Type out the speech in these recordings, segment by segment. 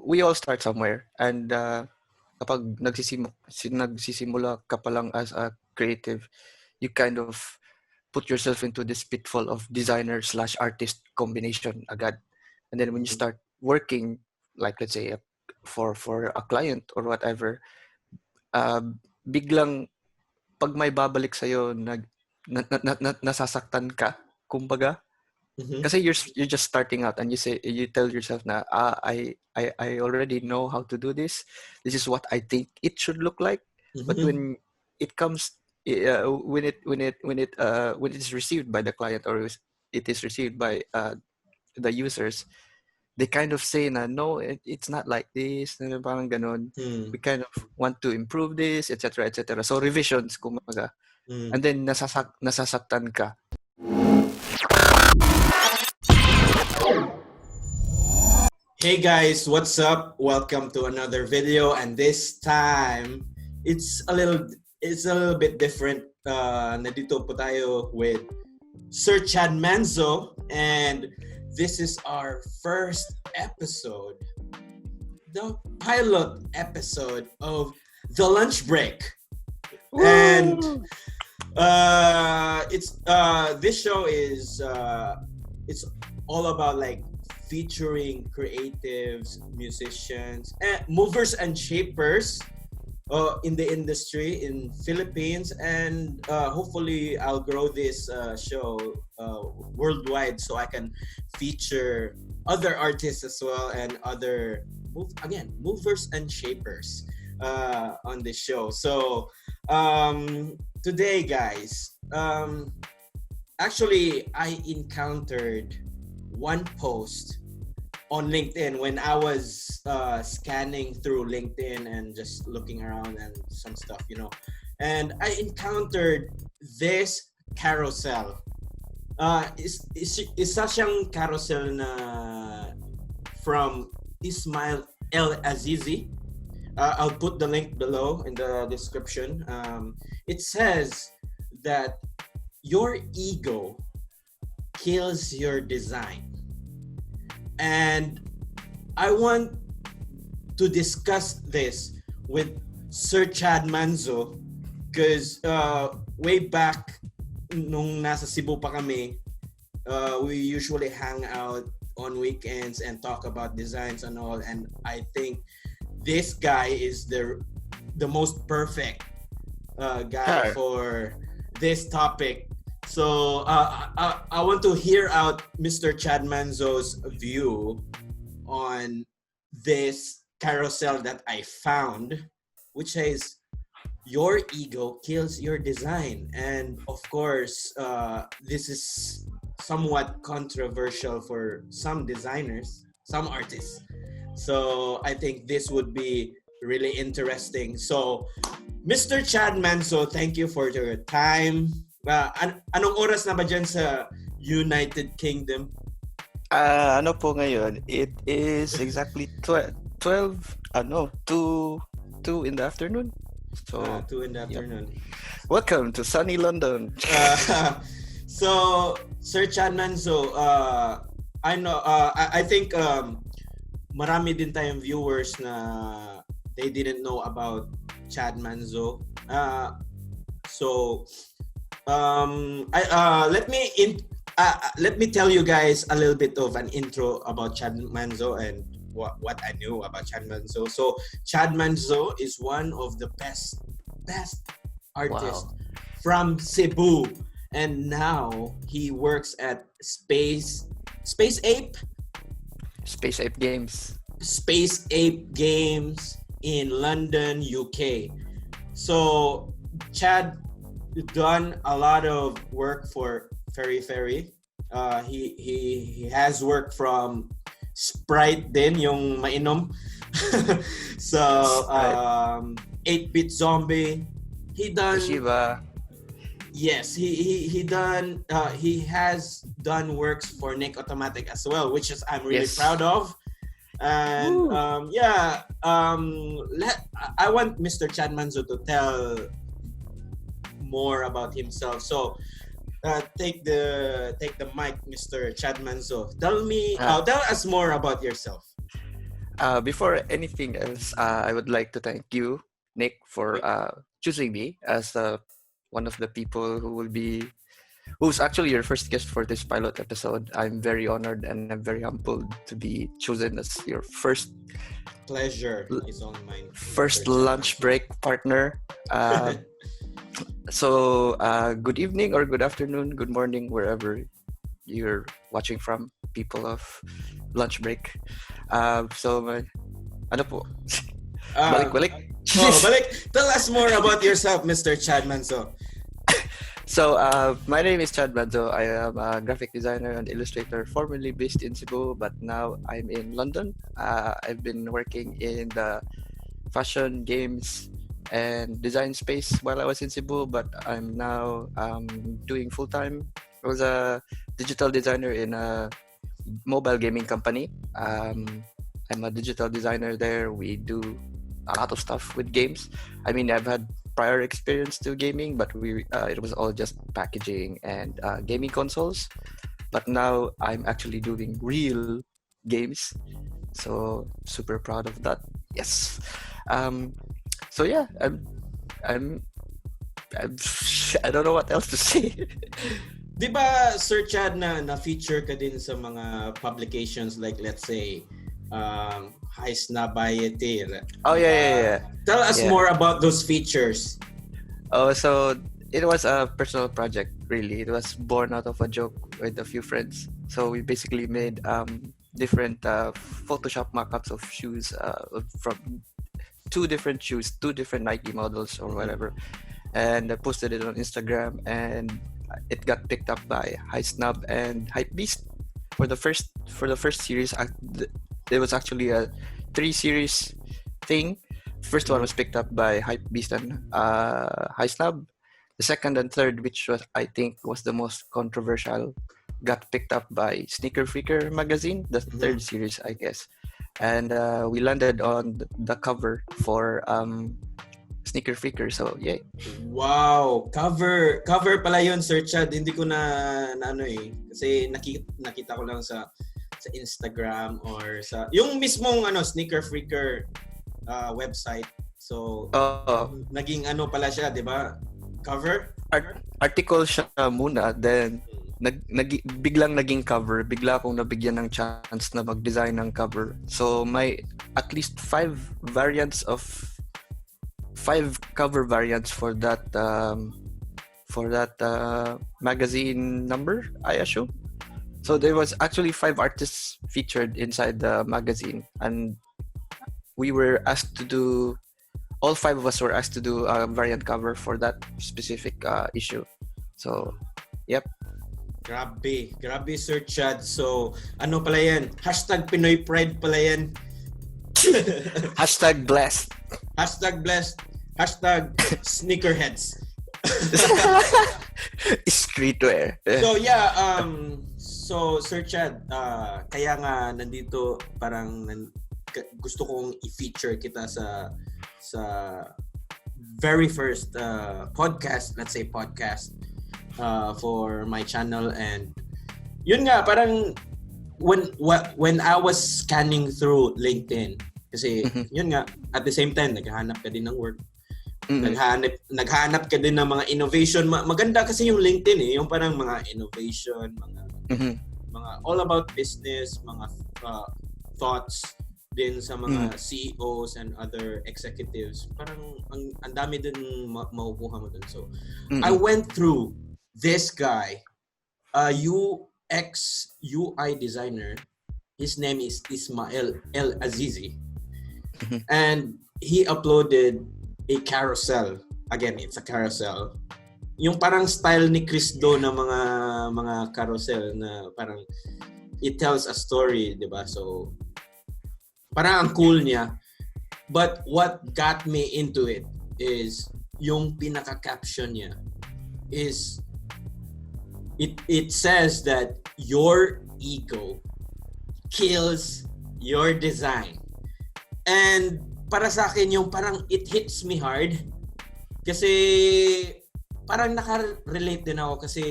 we all start somewhere, and kapag nagsisimula ka pa lang as a creative, you kind of put yourself into this pitfall of designer/artist combination agad. And then when you start working, like let's say for a client or whatever, biglang pag may babalik sa'yo, nasasaktan ka, kumbaga. Kasi you're just starting out, and you tell yourself na I already know how to do this. This is what I think it should look like. But when it comes, when it is received by the client, or it is received by the users, they kind of say na no, it's not like this, parang ganon. We kind of want to improve this, etc., etc. So revisions, kumbaga. And then nasasaktan ka. Hey guys, what's up? Welcome to another video, and this time it's a little bit different. Nandito po tayo with Sir Chad Manzo, and this is our first episode, the pilot episode of The Lunch Break. Woo! And this show is it's all about like featuring creatives, musicians, and movers and shapers in the industry in Philippines, and hopefully I'll grow this show worldwide so I can feature other artists as well and other movers and shapers on this show. So today, guys, actually I encountered one post on LinkedIn when I was scanning through LinkedIn and just looking around and some stuff, and I encountered this carousel. Isa siyang carousel na from Ismail El-Azizi. I'll put the link below in the description. It says that your ego kills your design. And I want to discuss this with Sir Chad Manzo because way back nung nasa Cebu pa kami, we usually hang out on weekends and talk about designs and all, and I think this guy is the most perfect guy for this topic. So I want to hear out Mr. Chad Manzo's view on this carousel that I found, which says your ego kills your design. And of course, this is somewhat controversial for some designers, some artists. So I think this would be really interesting. So Mr. Chad Manzo, thank you for your time. Anong oras na ba dyan sa United Kingdom? Ano po ngayon? It is exactly 2 in the afternoon. So 2 in the afternoon. Yep. Welcome to sunny London. So Sir Chad Manzo, I know I think marami din tayong viewers na they didn't know about Chad Manzo. Let me tell you guys a little bit of an intro about Chad Manzo and what I knew about Chad Manzo. So Chad Manzo is one of the best artists from Cebu, and now he works at Space Ape Games in London, UK. So Chad done a lot of work for Periphery. He has work from Sprite din, yung mainom. So 8-bit zombie. He done Shiva. Yes, he done he has done works for Nick Automatic as well, which is I'm really proud of. And I want Mr. Chad Manzo to tell more about himself. So take the mic, Mr. Chad Manzo. Tell us more about yourself. Before anything else, I would like to thank you, Nick, for choosing me as one of the people who's actually your first guest for this pilot episode. I'm very honored and I'm very humbled to be chosen as your Pleasure is on mine. first lunch break partner. So, good evening or good afternoon, good morning, wherever you're watching from, people of lunch break. Ano po? Balik-balik. Balik. Tell us more about yourself, Mr. Chad Manzo. So, my name is Chad Manzo. I am a graphic designer and illustrator formerly based in Cebu, but now I'm in London. I've been working in the fashion, games, and design space while I was in Cebu, but I'm now doing full-time. I was a digital designer in a mobile gaming company. I'm a digital designer there. We do a lot of stuff with games. I mean, I've had prior experience to gaming, but it was all just packaging and gaming consoles. But now I'm actually doing real games, so super proud of that. Yes. So yeah, I'm I don't know what else to say. Di ba, Sir Chad, na-feature ka din sa mga publications like, let's say, High Snobiety? Oh, yeah. Tell us more about those features. Oh, so it was a personal project, really. It was born out of a joke with a few friends. So we basically made different Photoshop mock-ups of shoes from two different Nike models or whatever. And I posted it on Instagram, and it got picked up by High Snob and Hypebeast for the first series. There was actually a 3-series thing. First one was picked up by Hypebeast and High Snob. The second and third, which I think was the most controversial, got picked up by Sneaker Freaker magazine. The third series, I guess. And we landed on the cover for Sneaker Freaker, so yay. Wow, cover pala yun, Sir Chad. Hindi ko na ano kasi nakita ko lang sa Instagram or sa yung mismong Sneaker Freaker website. So naging pala siya, 'di ba? Cover? Article siya muna, then biglang naging cover. Bigla akong nabigyan ng chance na mag-design ng cover. So may at least 5 cover variants for that magazine number, I assume. So there was actually 5 artists featured inside the magazine, and we were asked to do, all 5 of us were asked to do a variant cover for that specific issue. So, yep. Grabe, Sir Chad. So, ano pala yan? #Pinoy Pride pala yan. #blessed. #blessed. #sneakerheads. Streetwear. So yeah, so Sir Chad, kaya nga nandito parang gusto kong i-feature kita sa very first podcast, let's say podcast for my channel. And yun nga, parang when I was scanning through LinkedIn, kasi yun nga, at the same time naghahanap ka din ng work. Naghanap ka din ng mga innovation. Maganda kasi yung LinkedIn yung parang mga innovation, mga all about business, mga thoughts din sa mga CEOs and other executives. Parang ang dami din makukuha mo dun. So I went through this guy, UX UI designer. His name is Ismail El-Azizi. And he uploaded a carousel. Again, it's a carousel. Yung parang style ni Chris Do na mga carousel na parang it tells a story, 'di ba? So parang ang cool niya. But what got me into it is yung pinaka-caption niya is it says that your ego kills your design. And para sa akin yung parang it hits me hard kasi parang naka-relate din ako kasi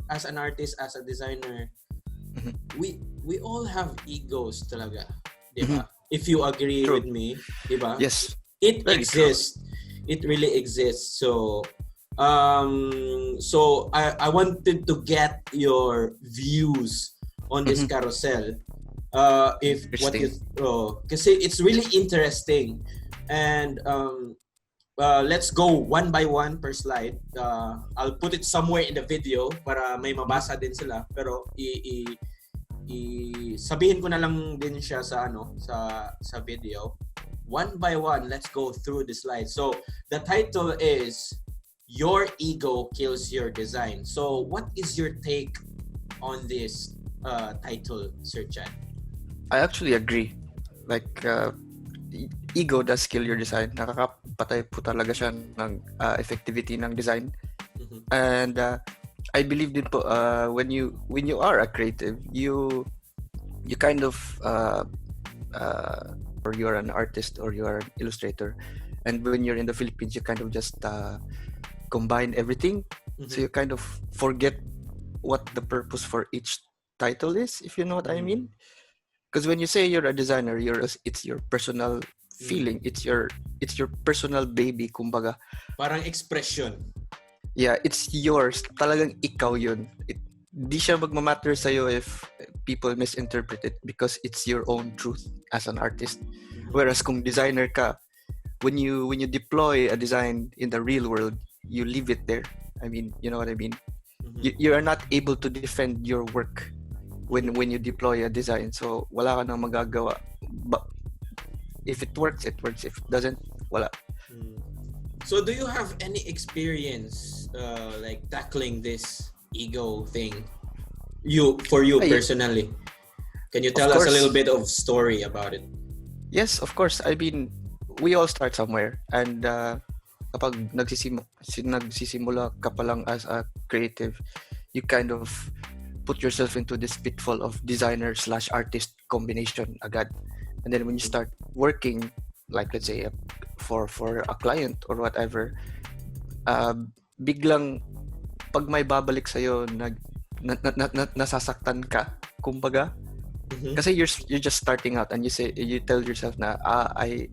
as an artist, as a designer, we all have egos talaga, di ba? If you agree True. with me, diba? Yes. It Very true. exists. It really exists. So I wanted to get your views on this carousel. If what you kasi it's really interesting, and let's go one by one per slide. I'll put it somewhere in the video para may mabasa din sila, pero sabihin ko na lang din siya sa sa video. One by one, let's go through the slides. So the title is Your Ego Kills Your Design. So what is your take on this title, Sir Chad? I actually agree. Like, ego does kill your design. Nakakapatay po talaga siya ng effectivity ng design. And I believe din po when you are a creative, you kind of or you're an artist or you're an illustrator, and when you're in the Philippines, you kind of just combine everything. So you kind of forget what the purpose for each title is, if you know what I mean. Because when you say you're a designer, it's your personal feeling. It's your personal baby, kumbaga. Parang expression. Yeah, it's yours. Talagang ikaw yun. Di siya magmamatter sa'yo if people misinterpret it, because it's your own truth as an artist. Whereas kung designer ka, when you deploy a design in the real world, you leave it there. I mean, you know what I mean? You are not able to defend your work when you deploy a design. So wala ka nang magagawa. But if it works, it works. If it doesn't, wala. So do you have any experience like tackling this ego thing? For you personally? Can you tell us a little bit of story about it? Yes, of course. I mean, we all start somewhere, and kapag nagsisimula ka pa lang as a creative, you kind of put yourself into this pitfall of designer/artist combination agad. And then when you start working, like let's say for a client or whatever, biglang pag may babalik sa'yo, nasasaktan ka, kumbaga. Kasi you're just starting out, and you tell yourself na I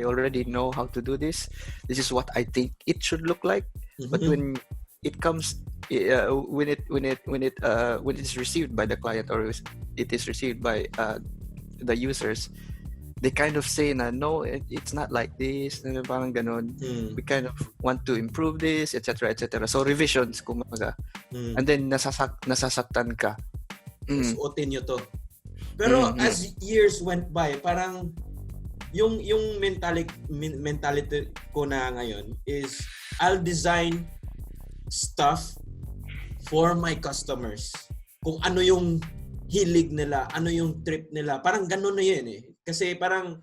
already know how to do this. This is what I think it should look like. But when it comes when it's received by the client, or it is received by the users, they kind of say na no, it's not like this, parang ganon. We kind of want to improve this, etc. So revisions, kumbaga. And then nasasaktan ka. Suotin nyo to. Pero as years went by, parang yung mentality ko na ngayon is I'll design stuff for my customers. Kung ano yung hilig nila, ano yung trip nila. Parang ganun na yun eh. Kasi parang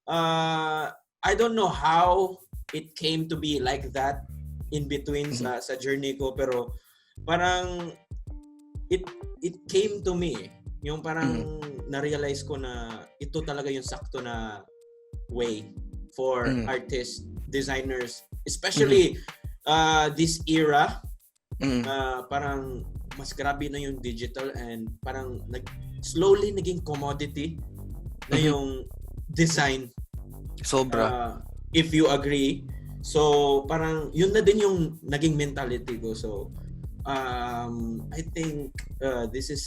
I don't know how it came to be like that in between sa journey ko, pero parang it came to me. Yung parang na-realize ko na ito talaga yung sakto na way for artists, designers, especially this era. Parang mas grabe na yung digital, and parang slowly naging commodity na yung design. Sobra. If you agree. So parang yun na din yung naging mentality ko. So I think this is,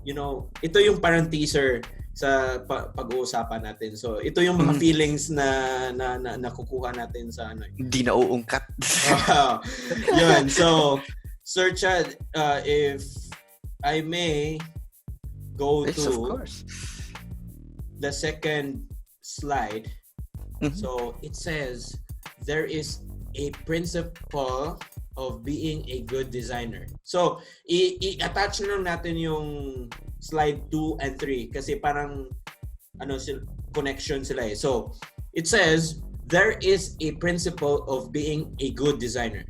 ito yung parang teaser sa pag-uusapan natin. So ito yung mga feelings na nakukuha natin sa Hindi na uungkat. Yun. So Sir Chad, if I may go yes, to of course. The second slide. So it says there is a principle of being a good designer. So i-attach na lang natin yung slide 2 and 3 kasi parang connection sila eh. So it says there is a principle of being a good designer.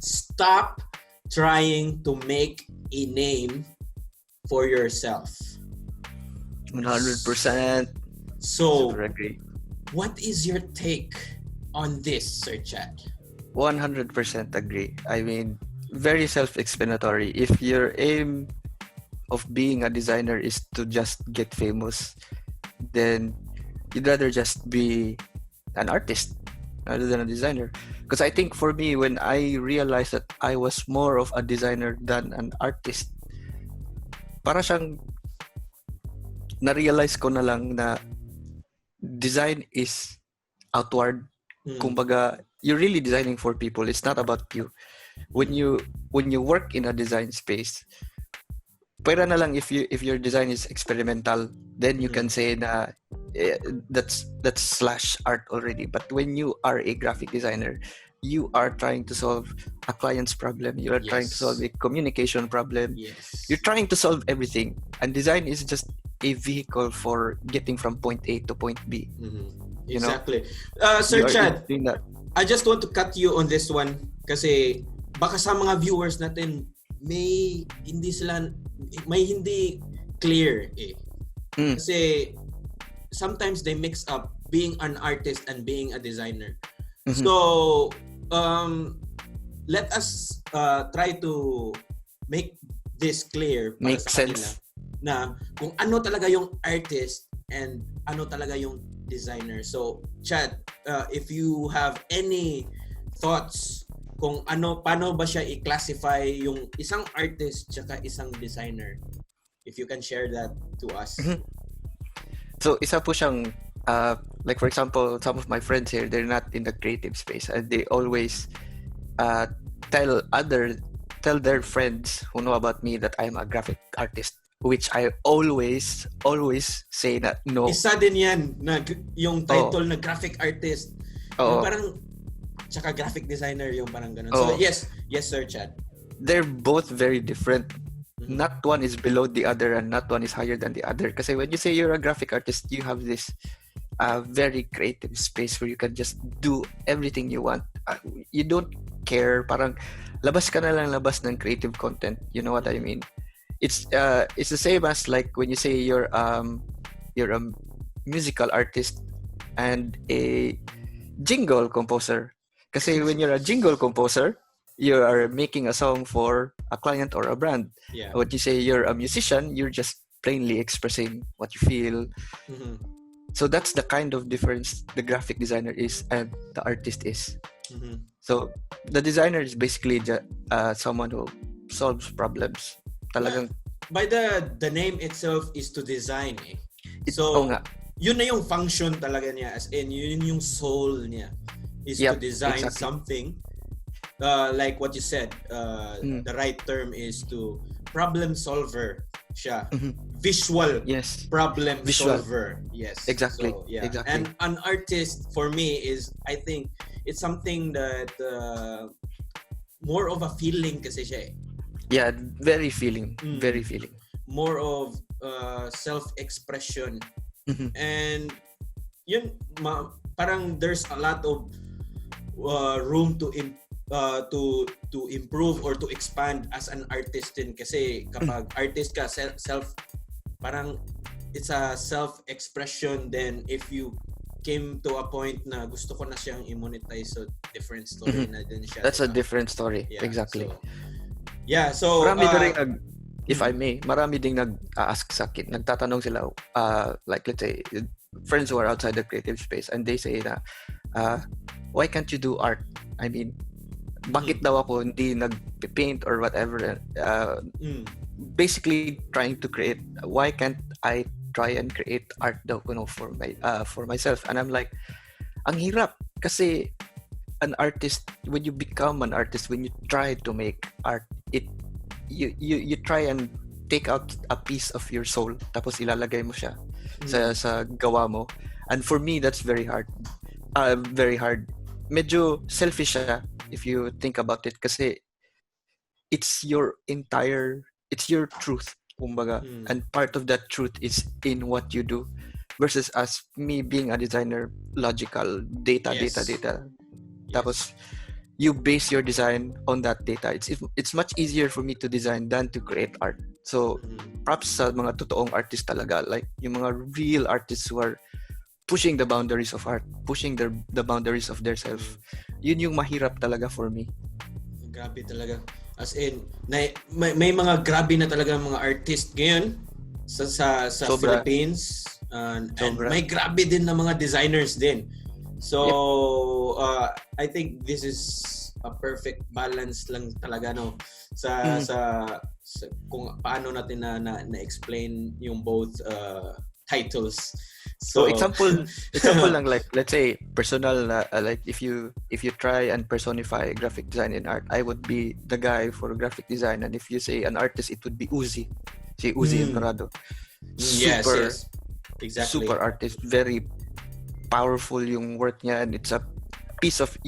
Stop trying to make a name for yourself. 100%. So, super agree. What is your take on this, Sir Chad? 100% agree. I mean, very self-explanatory. If your aim of being a designer is to just get famous, then you'd rather just be an artist rather than a designer. Because I think for me, when I realized that I was more of a designer than an artist, para siyang na-realize ko na lang na design is outward. Kumbaga, you're really designing for people. It's not about you. When you work in a design space, pwera na lang if your design is experimental, then you can say na that's slash art already. But when you are a graphic designer, you are trying to solve a client's problem. You are trying to solve a communication problem. You're trying to solve everything. And design is just a vehicle for getting from point A to point B. You exactly. Sir Chad, I just want to cut you on this one kasi baka sa mga viewers natin may hindi clear eh. Kasi sometimes they mix up being an artist and being a designer. So let us try to make this clear para make sa sense na kung ano talaga yung artist and ano talaga yung designer. So Chad, if you have any thoughts kung paano ba siya i-classify yung isang artist tsaka isang designer, if you can share that to us. So isa po siyang like for example, some of my friends here, they're not in the creative space and they always tell their friends who know about me that I'm a graphic artist, which I always say that no. Isa din yan na yung title na graphic artist. Yung parang tsaka graphic designer yung parang ganun. So yes Sir Chad. They're both very different. Not one is below the other and not one is higher than the other. Kasi when you say you're a graphic artist, you have this very creative space where you can just do everything you want. You don't care. Parang labas ka na lang labas ng creative content. You know what I mean? It's the same as like when you say you're a musical artist and a jingle composer. Kasi when you're a jingle composer, you are making a song for a client or a brand. Yeah. When you say you're a musician, you're just plainly expressing what you feel. So that's the kind of difference the graphic designer is and the artist is. So the designer is basically someone who solves problems. Talagang by the name itself is to design eh. So yun na yung function talaga niya, as in yun yung soul niya is to design something. Like what you said, the right term is to problem solver siya. Visual problem solver. Yes. Exactly. So, yeah. Exactly. And an artist for me is, I think it's something that more of a feeling kasi siya eh. Yeah, very feeling. Very feeling. More of self-expression. And yun, parang there's a lot of room to improve or to expand as an artist din kasi kapag artist ka parang it's a self-expression. Then if you came to a point na gusto ko na siyang i-monetize, so different story na din siya. That's a different story. Yeah, exactly. So marami rin if I may, marami ding nag-ask sa akin, nagtatanong sila like let's say friends who are outside the creative space and they say na why can't you do art? I mean, bakit daw ako hindi nag-paint or whatever? Basically trying to create, why can't I try and create art daw for myself? And I'm like, ang hirap kasi an artist, when you become an artist, when you try to make art, you try and take out a piece of your soul tapos ilalagay mo siya sa gawa mo. And for me, that's very hard. Very hard. Medyo selfish siya if you think about it kasi it's your truth, kumbaga. And part of that truth is in what you do versus as me being a designer, logical, data. Tapos you base your design on that data. It's much easier for me to design than to create art. So props sa mga totoong artists talaga, like yung mga real artists who are pushing the boundaries of art, pushing the boundaries of their self. Yun yung mahirap talaga for me. Grabe talaga. As in, may mga grabe na talaga mga artist ngayon sa Sobra. Philippines, and Sobra. may grabe din na mga designers din. So I think this is a perfect balance lang talaga, no, sa kung paano natin na explain yung both titles. So example lang, like let's say personal, like if you try and personify graphic design in art, I would be the guy for graphic design, and if you say an artist, it would be Uzi. Say Uzi Emperado. Yes, exactly. Super artist, very powerful yung work niya, and it's a piece of,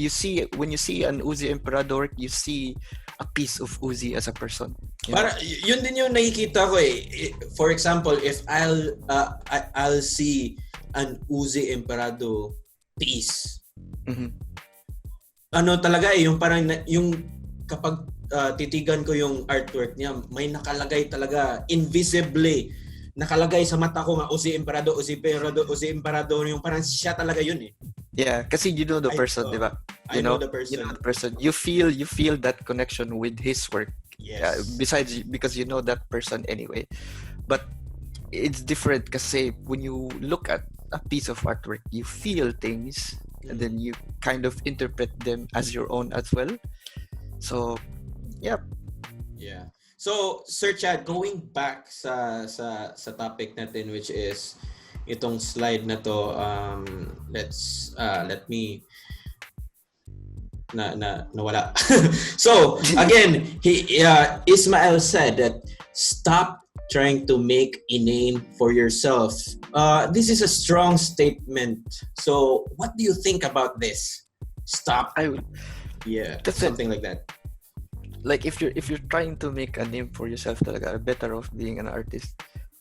when you see an Uzi Emperado work, you see a piece of Uzi as a person. Para yun din yung nakikita ko eh. For example, if I'll see an Uzi Emperado piece. Ano talaga eh, yung parang yung kapag titigan ko yung artwork niya, may nakalagay talaga invisibly, nakalagay sa mata ko nga Uzi Emperado, yung parang siya talaga yun eh. Yeah, kasi you know the person, di ba? You know the person. You know the person. You feel that connection with his work. Yes. Besides, because you know that person anyway. But it's different kasi when you look at a piece of artwork, you feel things, and then you kind of interpret them as your own as well. So, yeah. So, Sir Chad, going back sa topic natin, which is itong slide na to, let me nawala. So again, Ismail said that stop trying to make a name for yourself. This is a strong statement. So what do you think about this? Stop. Something like that. Like if you're trying to make a name for yourself, talaga better off being an artist.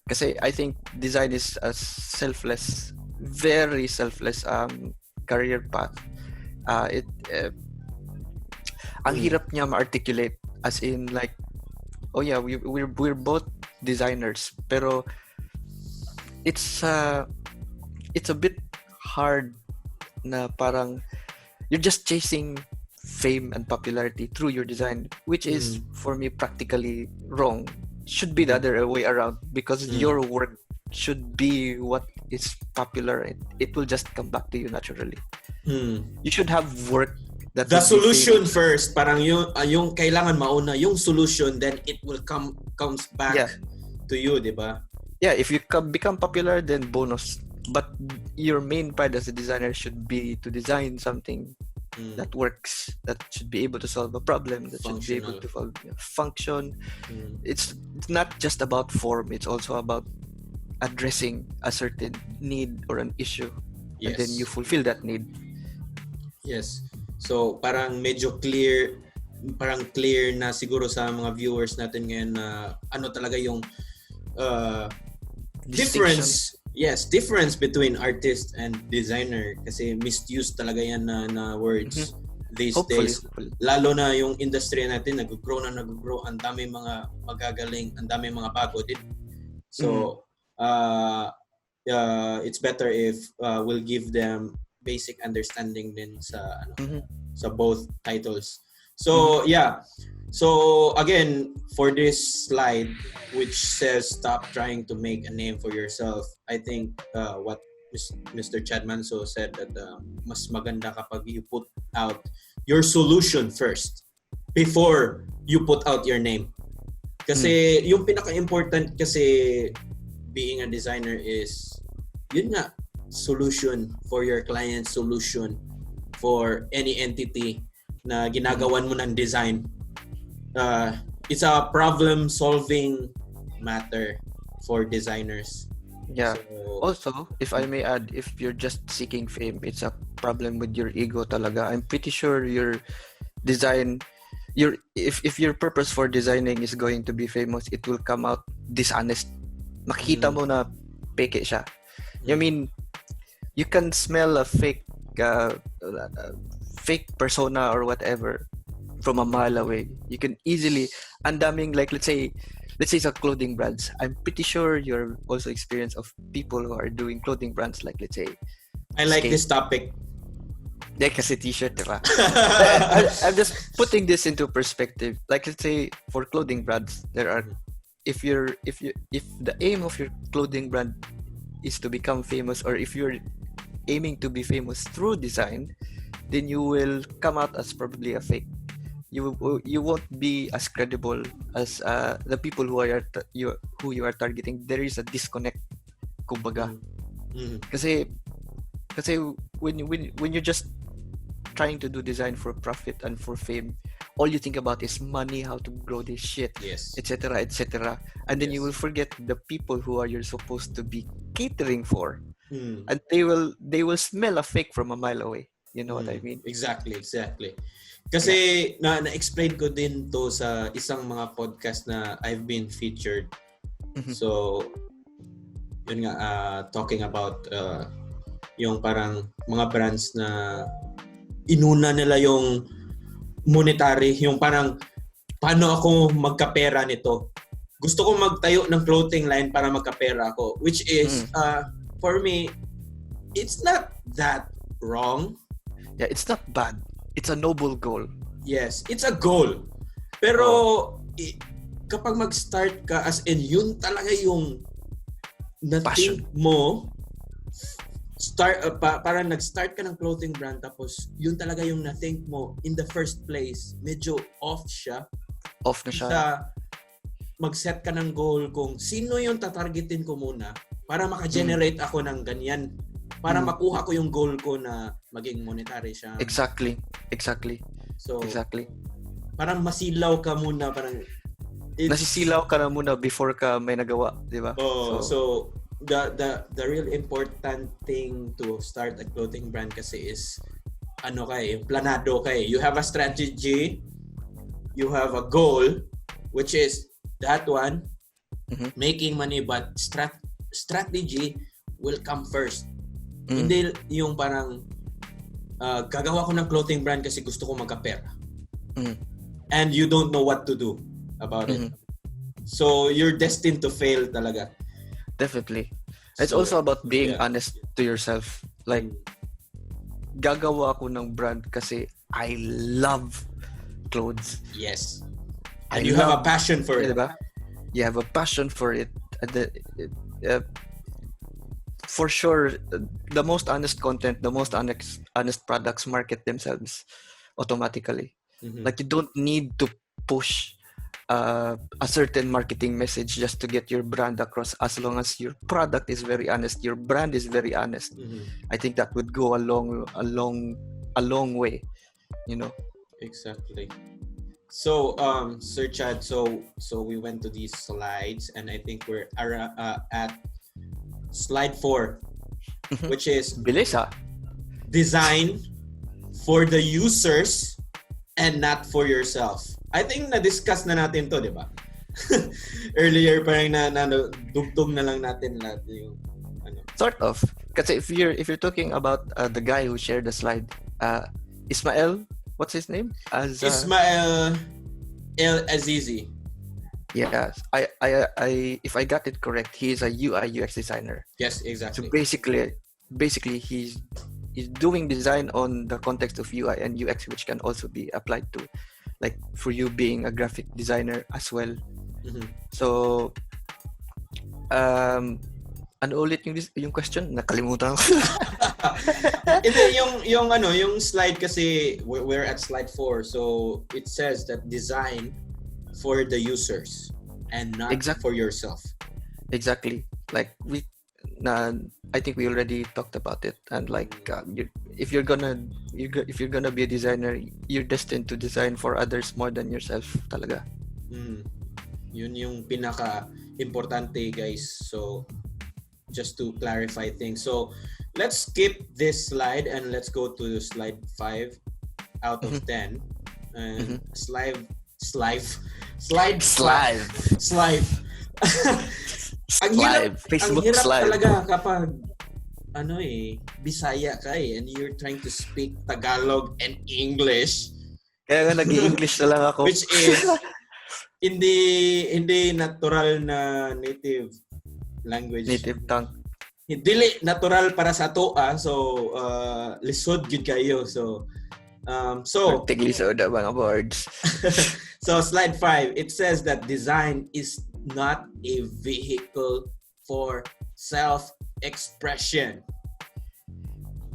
Kasi I think design is a selfless, very selfless career path. Ang hirap niya ma-articulate, as in like, oh yeah, we're both designers, pero it's a bit hard na parang you're just chasing fame and popularity through your design, which is for me practically wrong. Should be the other way around, because your work should be what is popular, and it will just come back to you naturally. You should have work that the solution first, parang yung kailangan mauna yung solution, then it will comes back to you, di ba? Yeah, if you become popular, then bonus, but your main pride as a designer should be to design something that works, that should be able to solve a problem, that should be able to function. It's not just about form, it's also about addressing a certain need or an issue, and then you fulfill that need. Yes. So parang medyo clear na siguro sa mga viewers natin ngayon na ano talaga yung difference between artist and designer, kasi misused talaga yan na words these days. Lalo na yung industry natin nag-grow, ang dami mga magagaling, ang dami mga bago din. So it's better if we'll give them basic understanding din sa sa both titles. So so again, for this slide which says stop trying to make a name for yourself, I think what Mr. Chad Manzo said, that mas maganda kapag you put out your solution first before you put out your name. Kasi yung pinaka-important kasi being a designer is yun nga, solution for your client, solution for any entity na ginagawan mo ng design. It's a problem solving matter for designers. Yeah. So, also, if I may add, if you're just seeking fame, it's a problem with your ego talaga. I'm pretty sure your design, if your purpose for designing is going to be famous, it will come out dishonest. Makikita mo na peke siya. I mean, you can smell a fake persona or whatever from a mile away. You can easily, and daming, like let's say sa clothing brands, I'm pretty sure you're also experienced of people who are doing clothing brands, like let's say I like this topic. Like kasi t-shirt, diba? I'm just putting this into perspective. Like let's say for clothing brands, there are if the aim of your clothing brand is to become famous, or if you're aiming to be famous through design, then you will come out as probably a fake. You won't be as credible as the people who you are targeting. There is a disconnect, kumbaga. Kasi when you're just trying to do design for profit and for fame, all you think about is money, how to grow this shit, etc., etc. And then you will forget the people who you're supposed to be catering for, and they will smell a fake from a mile away. You know what I mean? Exactly. Kasi na-explain ko din to sa isang mga podcast na I've been featured. So, yun nga, talking about yung parang mga brands na inuna nila yung monetary, yung parang paano ako magkapera nito. Gusto ko magtayo ng clothing line para magkapera ako, which is for me, it's not that wrong. Yeah, it's not bad. It's a noble goal. Yes, it's a goal. Pero kapag mag-start ka, as in yun talaga yung na-think mo, parang nag-start ka ng clothing brand, tapos yun talaga yung na-think mo in the first place, medyo off siya. Off na siya. Mag-set ka ng goal kung sino yung tatargetin ko muna para maka-generate ako ng ganyan. Para makuha ko yung goal ko na maging monetary siya. Exactly. So, exactly. Parang masilaw ka muna, parang nasisilaw ka na muna before ka may nagawa, di ba? So the real important thing to start a clothing brand kasi is planado ka. You have a strategy, you have a goal, which is that one, making money, but strategy will come first. Hindi yung parang gagawa ko ng clothing brand kasi gusto ko magkapera. And you don't know what to do about it. So you're destined to fail talaga. Definitely. It's also about being honest to yourself. Like, gagawa ako ng brand kasi I love clothes. Yes. And you have a passion for it. Diba? You have a passion for it. For sure, the most honest content, the most honest products market themselves automatically. Like, you don't need to push a certain marketing message just to get your brand across, as long as your product is very honest, your brand is very honest. I think that would go a long way, you know. Exactly. So Sir Chad, so we went to these slides, and I think we're at slide 4, which is design for the users and not for yourself. I think na-discuss na natin to, di ba? Earlier, parang dugtong na lang natin lahat yung Sort of. Kasi if you're talking about the guy who shared the slide, Ismail, what's his name? Ismail El-Azizi. Yes, I if I got it correct, he is a UI UX designer. Yes, exactly. So basically he's doing design on the context of UI and UX, which can also be applied to, like, for you being a graphic designer as well. So ano ulit yung question? Nakalimutan ko. yung slide kasi, we're at slide 4, so it says that design for the users and not for yourself. Exactly. Like, I think we already talked about it, and like if you're gonna be a designer, you're destined to design for others more than yourself talaga. Yun yung pinaka importante, guys. So just to clarify things, so let's skip this slide and let's go to slide 5 out of 10, and slide. Ang hirap talaga kapag Bisaya ka and you're trying to speak Tagalog and English. Kaya nga nag-i-English na lang ako. Which is hindi natural na native language. Native tongue. Dili natural para sa ato, so lisod gid kayo. So Tiglisod mga words. So slide 5, it says that design is not a vehicle for self-expression.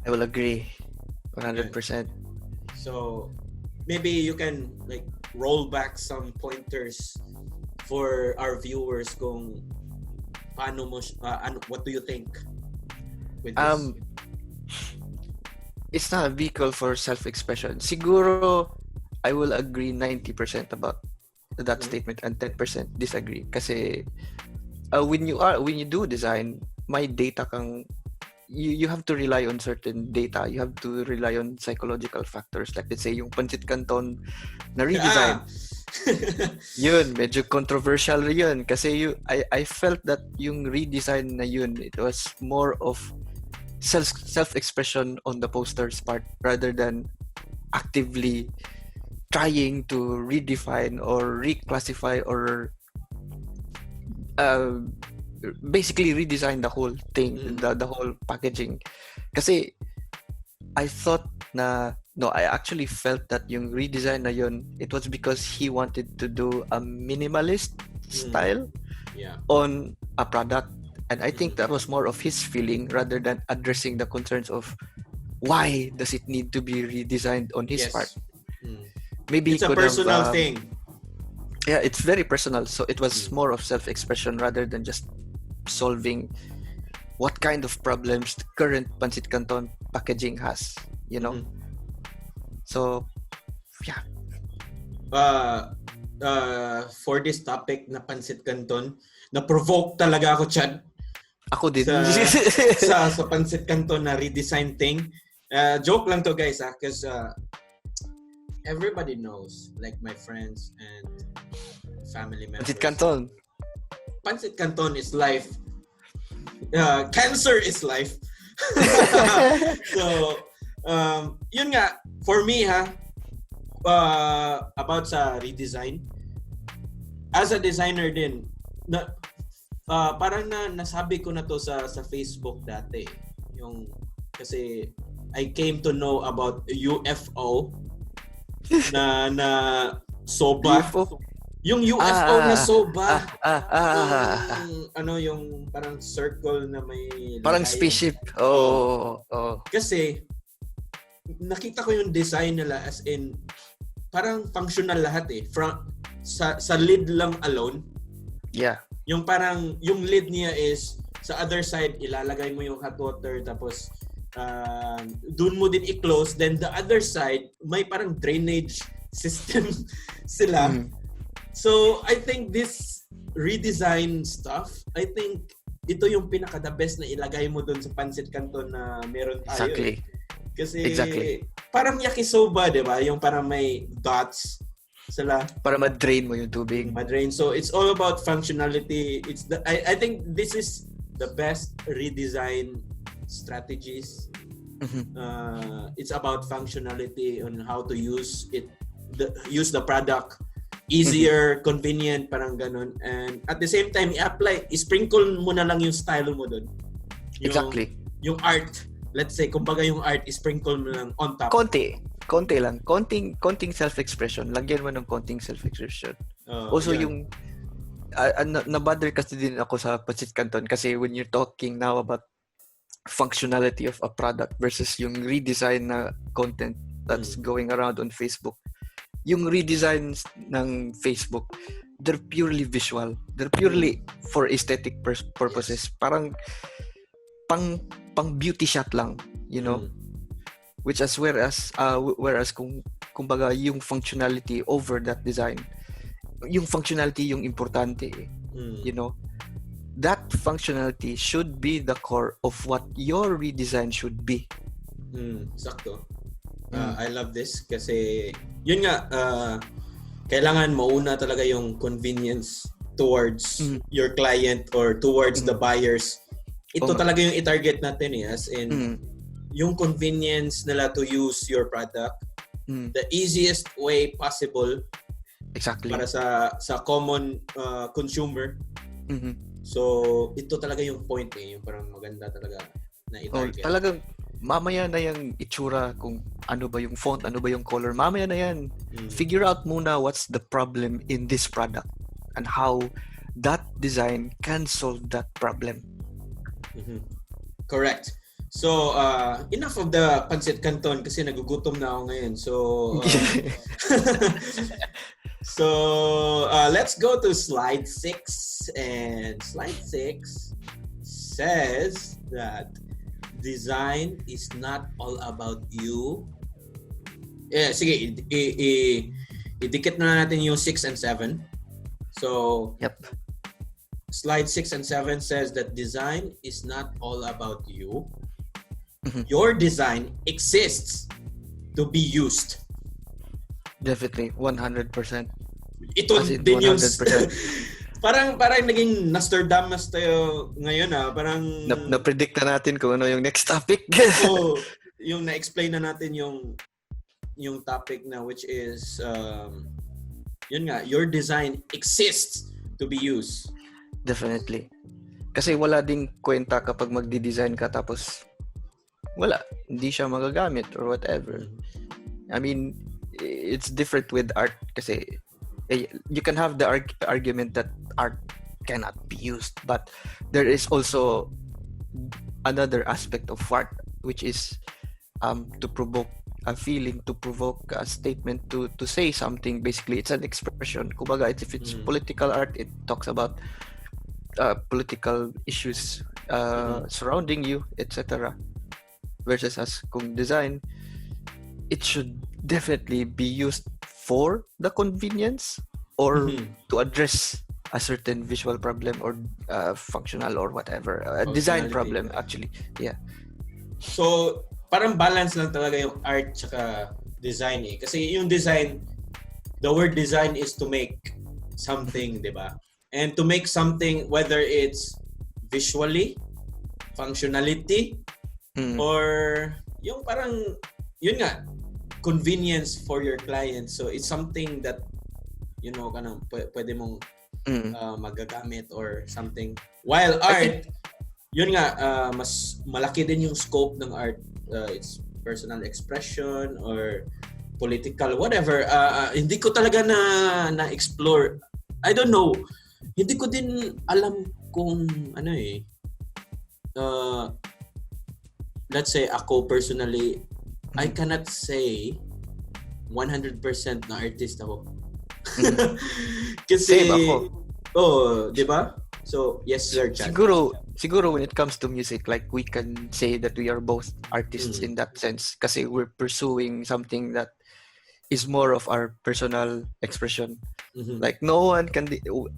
I will agree 100%. So maybe you can like roll back some pointers for our viewers kung paano mo what do you think with this? It's not a vehicle for self-expression. Siguro I will agree 90% about that statement and 10% disagree kasi when you do design, may data kang you have to rely on certain data. You have to rely on psychological factors. Like let's say yung Pancit Canton na redesign. Yun, medyo controversial yun. Kasi I felt that yung redesign na yun, it was more of self-expression on the poster's part rather than actively trying to redefine or reclassify or basically redesign the whole thing, the whole packaging. Kasi I thought I actually felt that yung redesign na yun, it was because he wanted to do a minimalist style on a product. And I think that was more of his feeling rather than addressing the concerns of why does it need to be redesigned on his part. Maybe it's a personal thing. Yeah, it's very personal. So it was more of self-expression rather than just solving what kind of problems the current Pancit Canton packaging has, you know. So yeah. For this topic na Pancit Canton, na-provoke talaga ako, Chad. Ako din. sa Pancit Canton na redesign thing. Joke lang to, guys, because everybody knows, like my friends and family members. Pancit Canton is life. Cancer is life. So, yun nga, for me about sa redesign, as a designer din, parang nasabi ko na to sa Facebook dati. Kasi I came to know about UFO na soba. UFO? Yung UFO na soba. Yung parang circle na may parang spaceship. Oh. Kasi nakita ko yung design nila as in parang functional lahat eh. Sa lid lang alone. Yeah. Yung parang yung lid niya is sa other side ilalagay mo yung hot water tapos doon mo din i-close, then the other side may parang drainage system sila. So, I think this redesign stuff, I think ito yung pinaka-the best na ilagay mo dun sa Pancit Canton na meron tayo. Exactly. Kasi parang yakisoba, di ba? Yung parang may dots sila. Para ma-drain mo yung tubig. Ma-drain. So, it's all about functionality. I think this is the best redesign strategies. It's about functionality on how to use it, use the product. Easier, convenient, parang ganun. And at the same time, i-sprinkle mo na lang yung style mo dun. Exactly. Yung art, let's say, kumbaga yung art, i-sprinkle mo lang on top. Konti lang. Konting self-expression. Lagyan mo ng konting self-expression. Also, yung na-bother kasi din ako sa Pancit Canton kasi when you're talking now about functionality of a product versus yung redesign na content that's going around on Facebook. Yung redesigns ng Facebook, they're purely visual. They're purely for aesthetic purposes. Yes. Parang pang beauty shot lang, you know. Whereas kumbaga yung functionality over that design. Yung functionality yung importante, you know. That functionality should be the core of what your redesign should be. Sakto. I love this kasi yun nga kailangan mauna talaga yung convenience towards your client or towards the buyers. Ito talaga yung i-target natin as in yung convenience nila to use your product the easiest way possible. Exactly. Para sa common consumer. So ito talaga yung point yung parang maganda talaga na i-target. Talagang mamaya na yung itsura kung ano ba yung font, ano ba yung color. Mamaya na yan. Figure out muna what's the problem in this product and how that design can solve that problem. Correct. So, enough of the pancit canton kasi nagugutom na ako ngayon. So, let's go to slide 6. And slide 6 says that design is not all about you. Sige, idikit na natin yung 6 and 7. So, yep. Slide 6 and 7 says that design is not all about you. Your design exists to be used. Definitely, 100%. Ito din yung... parang naging Nostradamus tayo ngayon parang... Na-predict na natin kung ano yung next topic. So, yung na-explain na natin yung topic na which is... yun nga, your design exists to be used. Definitely. Kasi wala ding kwenta kapag magdi-design ka tapos wala, hindi siya magagamit or whatever. I mean, it's different with art kasi you can have the argument that art cannot be used, but there is also another aspect of art which is to provoke a feeling, to provoke a statement, to say something. Basically, it's an expression. Kumbaga, if it's political art, it talks about political issues surrounding you, etc. Versus as kung design, it should definitely be used for the convenience or to address a certain visual problem or functional or whatever, a design problem actually. Yeah. So, parang balance lang talaga yung art tsaka design Kasi yung design, the word design is to make something, di ba? And to make something, whether it's visually, functionality, or yung parang, yun nga, convenience for your client. So it's something that, you know, kanang pwede mong magagamit or something. While art, yun nga, mas malaki din yung scope ng art. It's personal expression or political, whatever. Hindi ko talaga na-explore. I don't know. Hindi ko din alam kung ano let's say ako personally, I cannot say 100% na artist ako. Kasi, same ako. di ba? So, yes sir, Chad. Siguro when it comes to music, like we can say that we are both artists in that sense kasi we're pursuing something that is more of our personal expression. Like no one can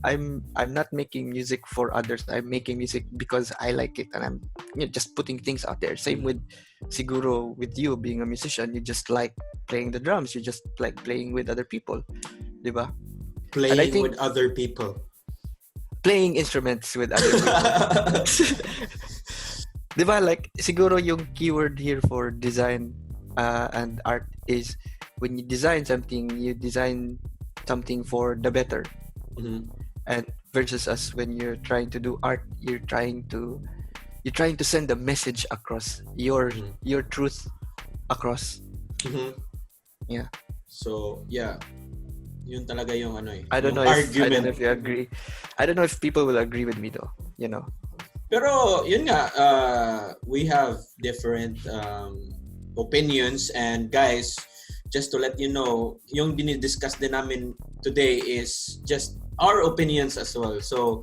I'm not making music for others. I'm making music because I like it and I'm just putting things out there. Same with siguro with you being a musician, you just like playing the drums, you just like playing with other people, diba? Playing with other people. Playing instruments with other people. Diba? Like siguro yung keyword here for design and art is when you design something something for the better. And versus us when you're trying to do art, you're trying to send a message across, your truth across. Yeah. So yeah, yun talaga yung ano I don't know if you agree. I don't know if people will agree with me though, you know. Pero yun nga, we have different opinions, and guys, just to let you know, yung dinidiscuss din namin today is just our opinions as well. So,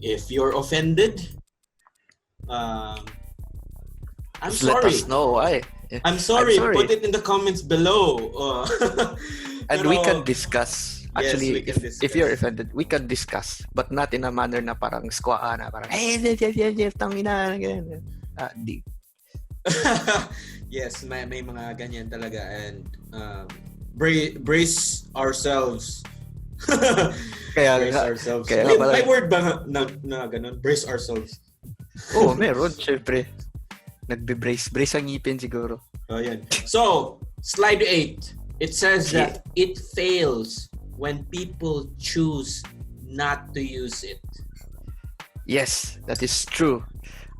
if you're offended, I'm sorry. Let us know why. I'm sorry. Put it in the comments below. And we can discuss. Actually, yes, if you're offended, we can discuss, but not in a manner na parang squaa na parang tangina ganyan. Yes, may mga ganyan talaga, and brace ourselves. Brace ourselves. May word ba na ganun? Brace ourselves. Oh, meron, syempre. Brace ang ngipin siguro. Oh, yan. So, slide 8. It says that it fails when people choose not to use it. Yes, that is true.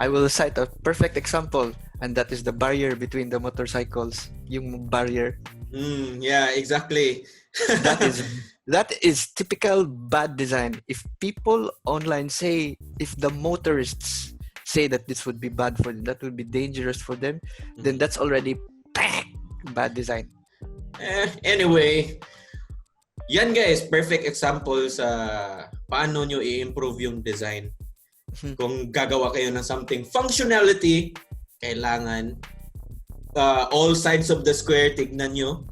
I will cite a perfect example, and that is the barrier between the motorcycles. Yung barrier. Yeah, exactly. That is typical bad design. If people online say, if the motorists say that this would be bad for them, that would be dangerous for them, then that's already bad design. Anyway, yan guys, perfect example sa paano nyo i-improve yung design. Kung gagawa kayo ng something functionality, kailangan all sides of the square, tignan nyo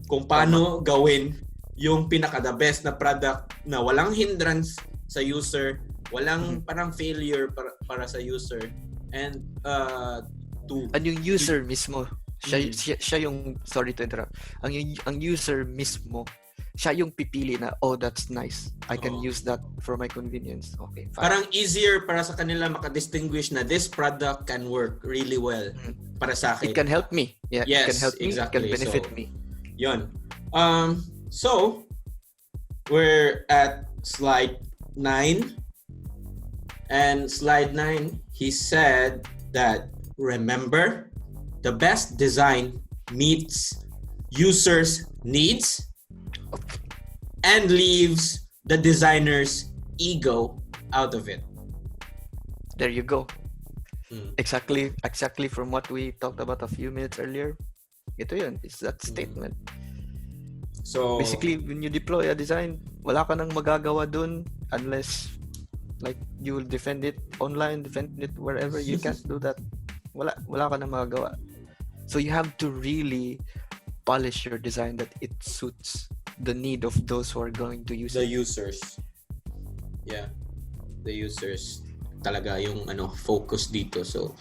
kung paano gawin yung pinaka-the best na product na walang hindrance sa user, walang parang failure para sa user, and yung user mismo, siya yung, sorry to interrupt, ang user mismo, siya yung pipili na, oh, that's nice, I can use that for my convenience. Okay, fine. Parang easier para sa kanila makadistinguish na this product can work really well para sa akin. It can help me. Yeah, yes, it can help me. Exactly. It can benefit me. Yun. So, we're at slide 9. And slide 9, he said that, remember, the best design meets users' needs and leaves the designer's ego out of it. There you go. Exactly from what we talked about a few minutes earlier. Ito yun. It's that statement. So basically, when you deploy a design, wala ka nang magagawa dun unless like you will defend it online, defend it wherever. You can't do that. Wala ka nang magagawa. So you have to really polish your design that it suits the need of those who are going to use the it. users. Yeah. The users talaga yung focus dito. So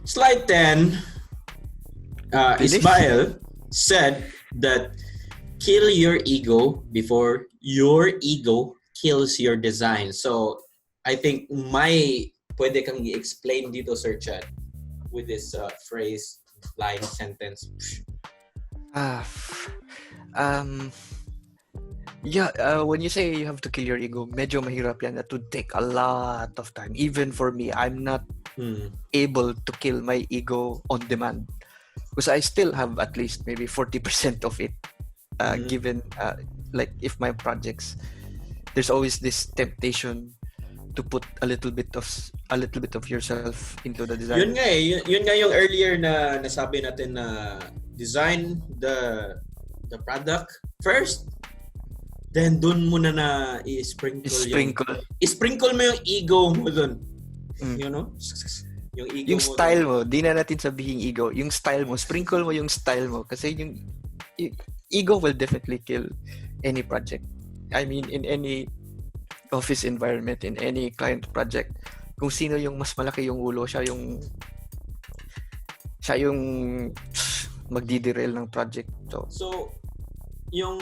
slide 10, Ismail said that kill your ego before your ego kills your design. So I think pwede kang i-explain dito, Sir Chad, with this phrase, line, sentence. When you say you have to kill your ego, medyo mahirap yan. That would take a lot of time. Even for me, I'm not able to kill my ego on demand. Because I still have at least maybe 40% of it. Given like if my projects, there's always this temptation to put a little bit of yourself into the design. Yun nga yung earlier na nasabi natin na design the product first, then dun mo na i-sprinkle mo yung ego mo dun. You know? Yung ego yung mo style mo, di na natin sabihin ego, yung style mo, sprinkle mo yung style mo kasi yung ego will definitely kill any project. I mean, in any office environment, in any client project, kung sino yung mas malaki yung ulo, siya yung magdiderail ng project. So yung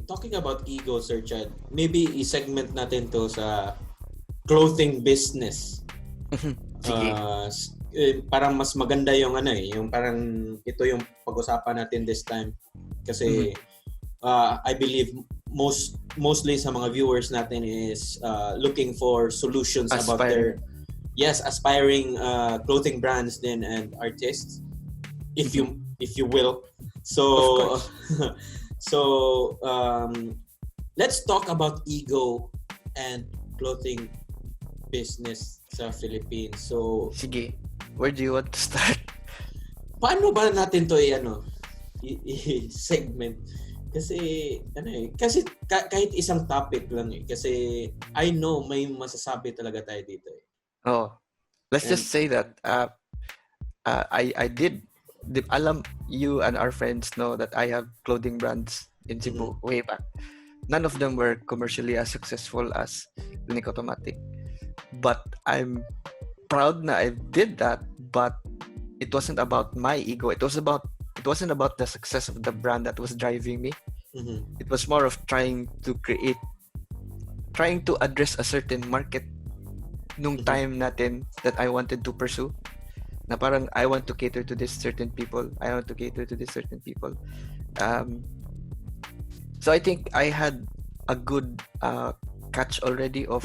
talking about ego, Sir Chad, maybe i-segment natin to sa clothing business. Sige. Parang mas maganda yung yung parang ito yung pag-usapan natin this time kasi I believe mostly sa mga viewers natin is looking for solutions about their aspiring clothing brands then and artists, if you will. So let's talk about ego and clothing business sa Philippines. So sige, where do you want to start? Paano ba natin to i-segment? Kasi kahit isang topic lang kasi I know may masasabi talaga tayo dito let's just say that I did alam, you and our friends know that I have clothing brands in Cebu way back. None of them were commercially as successful as Unique Automatic, but I'm proud na I did that. But it wasn't about my ego. It wasn't about the success of the brand that was driving me. It was more of trying to address a certain market nung time natin that I wanted to pursue. Na parang I want to cater to this certain people. So I think I had a good catch already of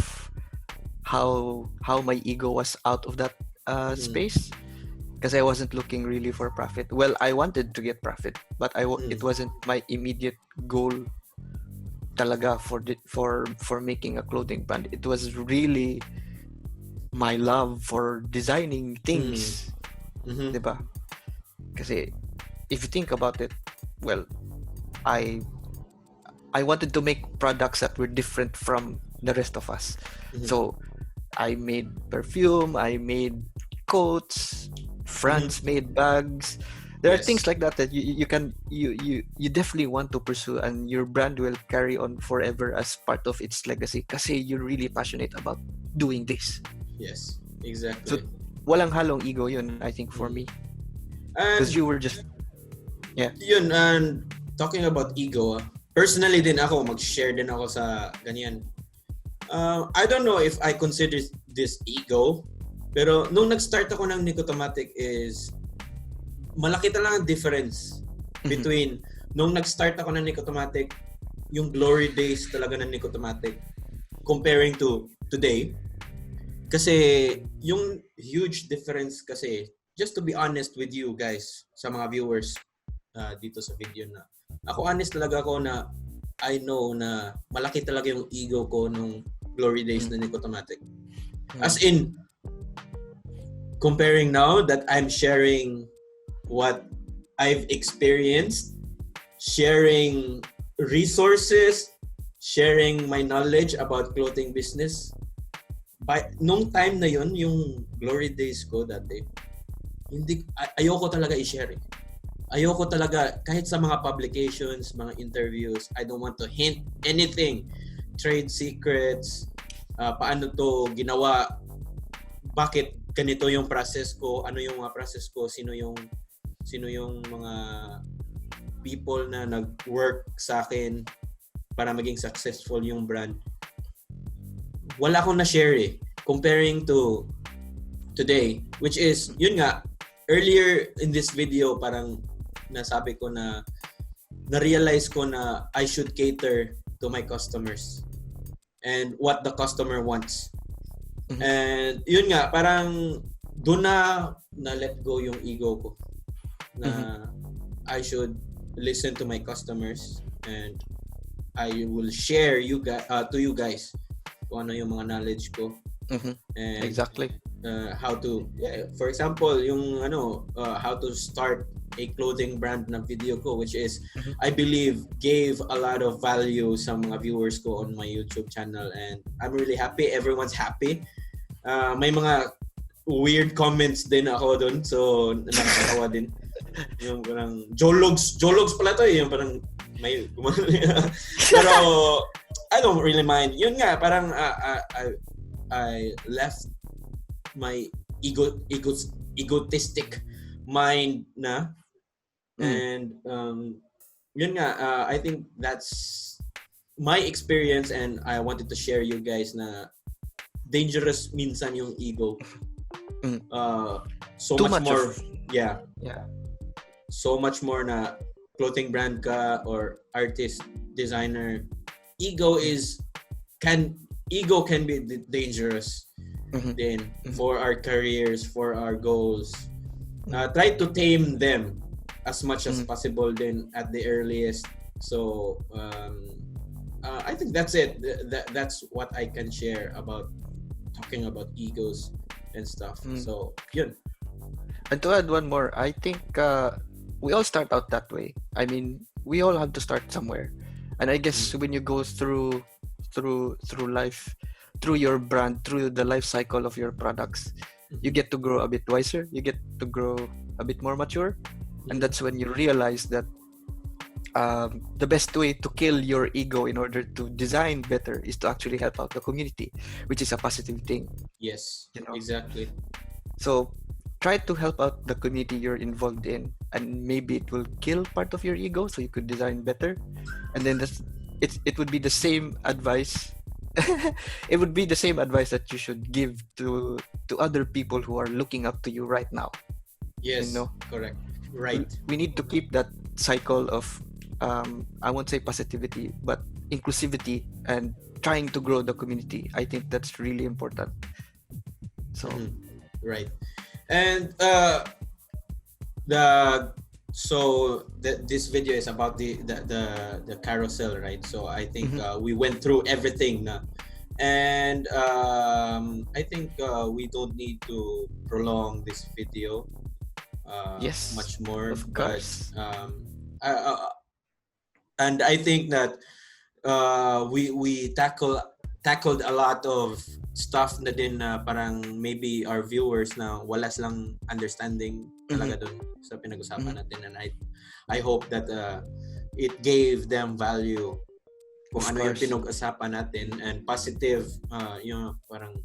how my ego was out of that space. Because I wasn't looking really for profit. Well, I wanted to get profit, but it wasn't my immediate goal talaga for making a clothing brand. It was really my love for designing things. Diba? Kasi if you think about it, well, I wanted to make products that were different from the rest of us. So I made perfume, I made coats, France made bags. There are things like that you definitely want to pursue, and your brand will carry on forever as part of its legacy kasi you're really passionate about doing this. Yes, exactly. So walang halong ego yun, I think, for me. Because you were just yun, and talking about ego, personally din ako, mag-share din ako sa ganyan. I don't know if I consider this ego, pero nung nag-start ako ng Nicotomatic is malaki talaga ang difference between nung nag-start ako ng Nicotomatic, yung glory days talaga ng Nicotomatic comparing to today. Kasi yung huge difference kasi, just to be honest with you guys, sa mga viewers dito sa video na, ako honest talaga ako na I know na malaki talaga yung ego ko nung glory days na Nicotomatic. As in, comparing now that I'm sharing what I've experienced, sharing resources, sharing my knowledge about clothing business. Nung time na yun, yung glory days ko dati, ayoko talaga i-share. Ayoko talaga, kahit sa mga publications, mga interviews, I don't want to hint anything. Trade secrets, paano to ginawa, bakit ganito yung process ko, ano yung mga process ko, sino yung mga people na nag-work sa akin para maging successful yung brand. Wala akong na-share comparing to today, which is, yun nga, earlier in this video, parang nasabi ko na na-realize ko na I should cater to my customers and what the customer wants. And yun nga, parang doon na let go yung ego ko. Na I should listen to my customers and I will share to you guys kung ano yung mga knowledge ko. And exactly. How to, for example, yung how to start a clothing brand na video ko, which is, I believe, gave a lot of value sa mga viewers ko on my YouTube channel, and I'm really happy. Everyone's happy. May mga weird comments din ako dun, so nakakatawa din. Yung parang jologs pala to yung parang may pero I don't really mind. Yun nga, parang I left my egotistic mind na, and yun nga, I think that's my experience, and I wanted to share you guys na dangerous minsan yung ego. So Too much more yeah. So much more na clothing brand ka or artist, designer, ego can be dangerous then for our careers, for our goals. Try to tame them as much as possible then at the earliest. So I think that's it. That's what I can share about talking about egos and stuff. So yun. And to add one more, I think we all start out that way. I mean, we all have to start somewhere. And I guess when you go through life, through your brand, through the life cycle of your products, you get to grow a bit wiser, you get to grow a bit more mature. And that's when you realize that the best way to kill your ego in order to design better is to actually help out the community, which is a positive thing. Yes, exactly. So try to help out the community you're involved in, and maybe it will kill part of your ego so you could design better. And then it would be the same advice. It would be the same advice that you should give to other people who are looking up to you right now. Yes, correct. Right. We need to keep that cycle of I won't say positivity, but inclusivity and trying to grow the community. I think that's really important. So right. And This video is about the carousel, right? So I think we went through everything na. And I think we don't need to prolong this video Yes, much more, of course. and I think that we tackled a lot of stuff na din na parang maybe our viewers na wala silang understanding talaga dun sa pinag-usapan natin, and I hope that it gave them value kung ano yung pinag-usapan natin, and positive yung parang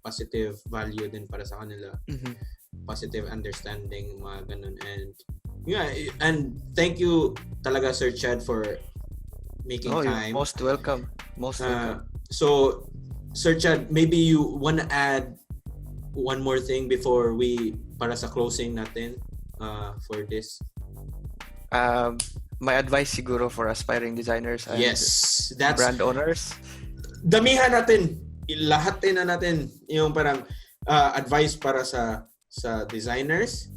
positive value din para sa kanila, positive understanding, mga ganun. And yeah, and thank you talaga Sir Chad for making time. You're most welcome. So Sir Chad, maybe you want to add one more thing before we para sa closing natin for this. My advice siguro for aspiring designers and that's brand owners. Damihan natin, lahatin na natin yung parang advice para sa designers,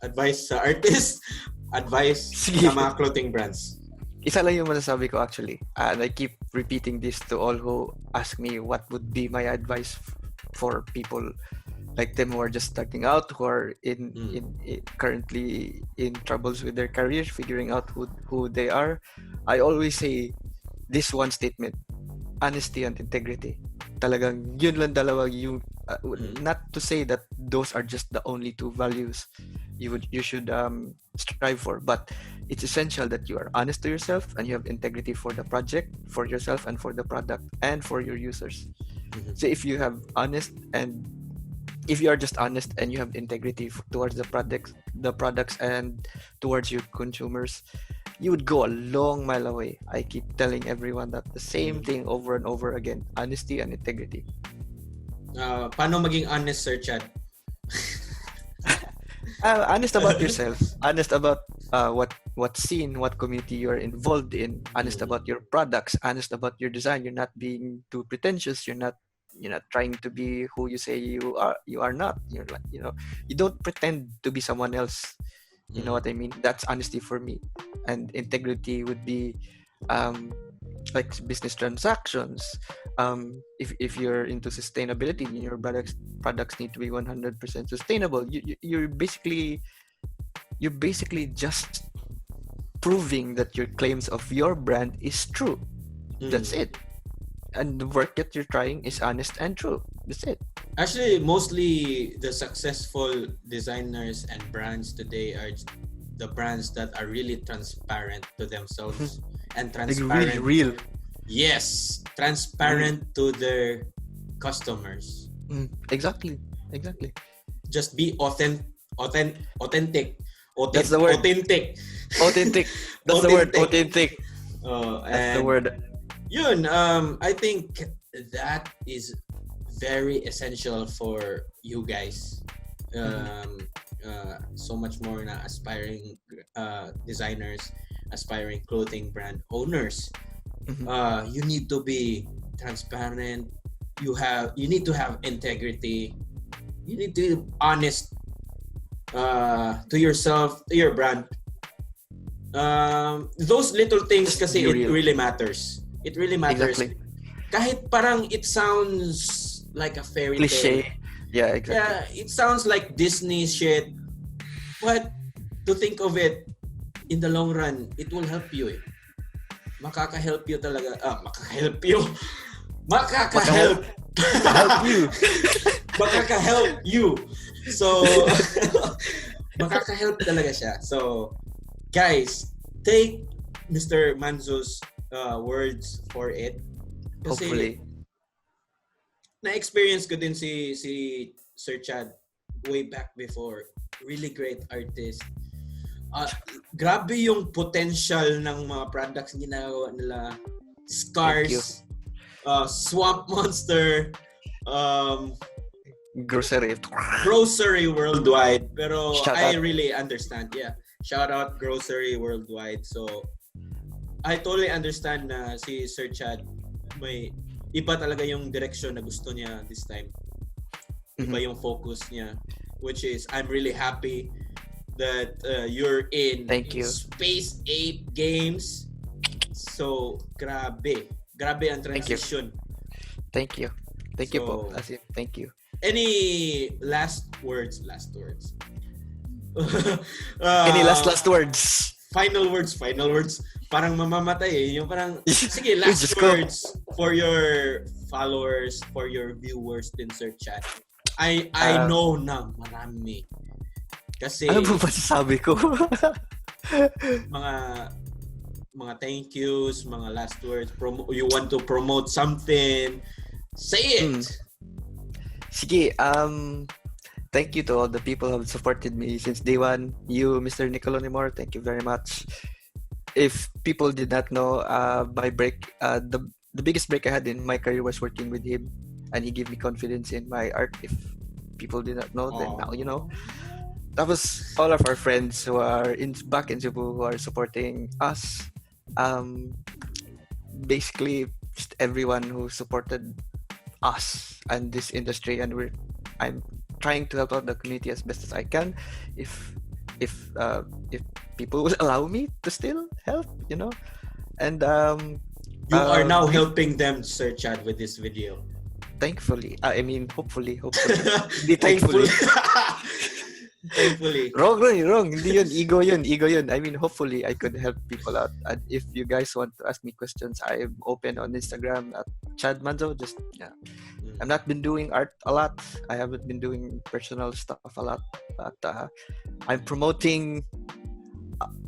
advice sa artists, advice sa mga clothing brands. Isa lang yung masasabi ko actually. And I keep repeating this to all who ask me what would be my advice for people like them who are just starting out, who are in currently in troubles with their career, figuring out who they are. I always say this one statement: honesty and integrity. Talagang yun lang dalawa yung not to say that those are just the only two values you should strive for, but it's essential that you are honest to yourself and you have integrity for the project, for yourself, and for the product, and for your users. So if you have if you are just honest and you have integrity towards the products and towards your consumers, you would go a long mile away. I keep telling everyone that the same thing over and over again: honesty and integrity. Paano maging honest, Sir Chad? Honest about yourself, honest about what scene, what community you are involved in, honest about your products, honest about your design. You're not being too pretentious. You're not trying to be who you say you are. You are not. You're like, you don't pretend to be someone else. You know what I mean? That's honesty for me. And integrity would be like business transactions. If you're into sustainability, your products need to be 100% sustainable. You're basically just proving that your claims of your brand is true. That's it. And the work that you're trying is honest and true. That's it. Actually, mostly the successful designers and brands today are the brands that are really transparent to themselves and transparent. Like real. Yes, transparent to their customers. Exactly. Just be authentic. That's the word. Authentic. That's the word. Authentic. That's the word. Yun, I think that is very essential for you guys. So much more na aspiring designers, aspiring clothing brand owners. You need to be transparent. You need to have integrity. You need to be honest to yourself, to your brand. Those little things kasi it really matters. It really matters. Exactly. Kahit parang it sounds like a fairy cliche. tale. Yeah, exactly. Yeah, it sounds like Disney shit. But to think of it, in the long run, it will help you. Makaka-help you talaga. Makaka-help you. Help you. Makaka-help you. So, makaka-help talaga siya. So, guys, take Mr. Manzo's words for it. Kasi Hopefully. Na-experience ko din si Sir Chad way back before. Really great artist. Grabe yung potential ng mga products ginagawa nila. Scars, Swamp Monster, Grocery Worldwide. Pero I really understand. Yeah. Shout out Grocery Worldwide. So, I totally understand na si Sir Chad may iba talaga yung direction na gusto niya this time. Iba yung focus niya, which is I'm really happy that you're in Thank you. Space Ape Games. So, grabe ang transition. Thank you po. So, As in, thank you. Any last words? Any last words? Final words. Parang mamamatay eh. Yung parang, sige, last Just words for your followers, for your viewers din, Sir Chat. I know na marami. Kasi, ano ba masasabi ko? mga thank yous, mga last words, you want to promote something, say it. Sige, thank you to all the people who have supported me since day one. You, Mr. Nicolo Nimor, thank you very much. If people did not know, my break, the biggest break I had in my career was working with him, and he gave me confidence in my art. If people did not know, then now you know. That was all of our friends who are back in Cebu who are supporting us. Basically, just everyone who supported us and this industry, and I'm trying to help out the community as best as I can. If people will allow me to still help, you know, and you are now helping them, Sir Chad, with this video. Thankfully, I mean, hopefully. Thankfully. Thankfully. Wrong. Hindi yun. Ego yun. I mean, hopefully, I could help people out. And if you guys want to ask me questions, I'm open on Instagram at Chad Manzo. Just, yeah. I've not been doing art a lot. I haven't been doing personal stuff a lot. But I'm promoting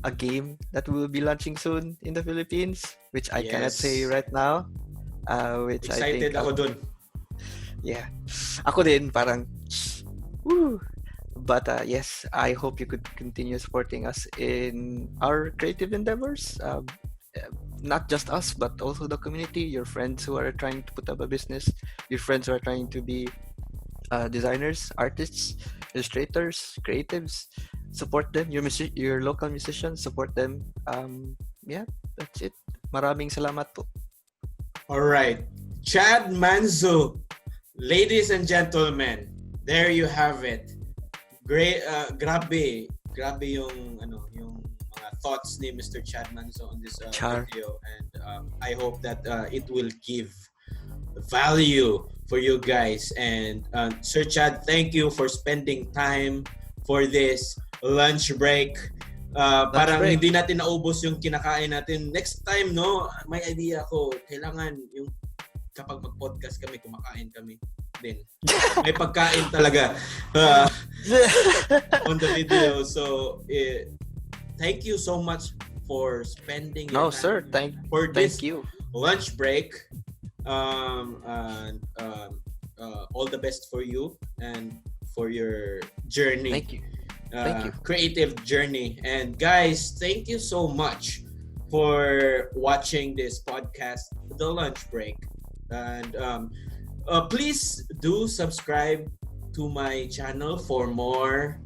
a game that will be launching soon in the Philippines, which I cannot say right now. Which excited I think ako dun. Yeah. Ako din, parang, woo. But yes, I hope you could continue supporting us in our creative endeavors. Not just us, but also the community, your friends who are trying to put up a business, your friends who are trying to be designers, artists, illustrators, creatives. Support them. Your local musicians, support them. Yeah, that's it. Maraming salamat po. All right. Chad Manzo, ladies and gentlemen, there you have it. Great, grabe yung mga thoughts ni Mr. Chad Manzo on this video, and I hope that it will give value for you guys. And Sir Chad, thank you for spending time for this lunch break. Parang hindi natin naubos yung kinakain natin. Next time, no, may idea ako, kailangan yung kapag mag-podcast kami, kumakain kami din. May pagkain talaga on the video. So, thank you so much for spending your time. Sir. Thank you. Lunch break. And all the best for you and for your journey. Thank you. Thank you. Creative journey. And guys, thank you so much for watching this podcast, The Lunch Break. And please do subscribe to my channel for more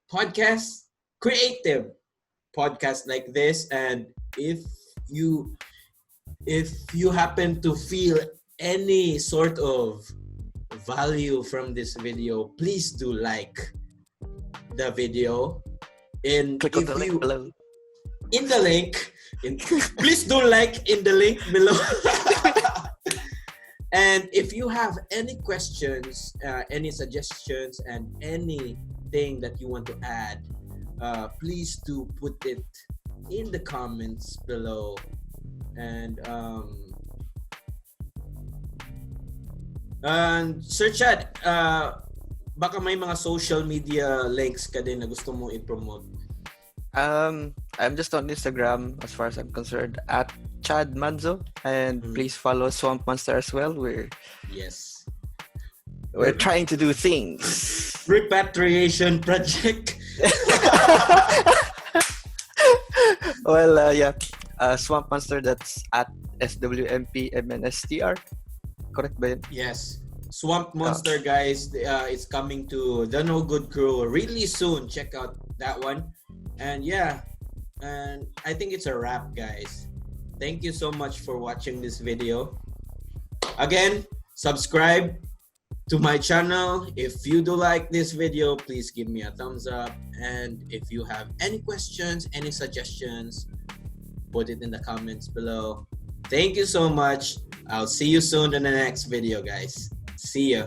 podcasts, creative podcasts like this. And if you happen to feel any sort of value from this video, please do like the video. And click on the link below. Please do like in the link below. And if you have any questions, any suggestions, and anything that you want to add, please do put it in the comments below. And Sir Chad, baka may mga social media links ka din na gusto mo i-promote. I'm just on Instagram as far as I'm concerned at Chad Manzo, and please follow Swamp Monster as well. We're trying to do things. Repatriation project. Well, Swamp Monster, that's at SWMPMNSTR. Correct ba yun? Yes. Swamp Monster, guys, it's coming to the No Good Crew really soon. Check out that one. And yeah, and I think it's a wrap, guys. Thank you so much for watching this video. Again, subscribe, to my channel. If you do like this video, please give me a thumbs up. And if you have any questions, any suggestions, put it in the comments below. Thank you so much. I'll see you soon in the next video, guys. See ya.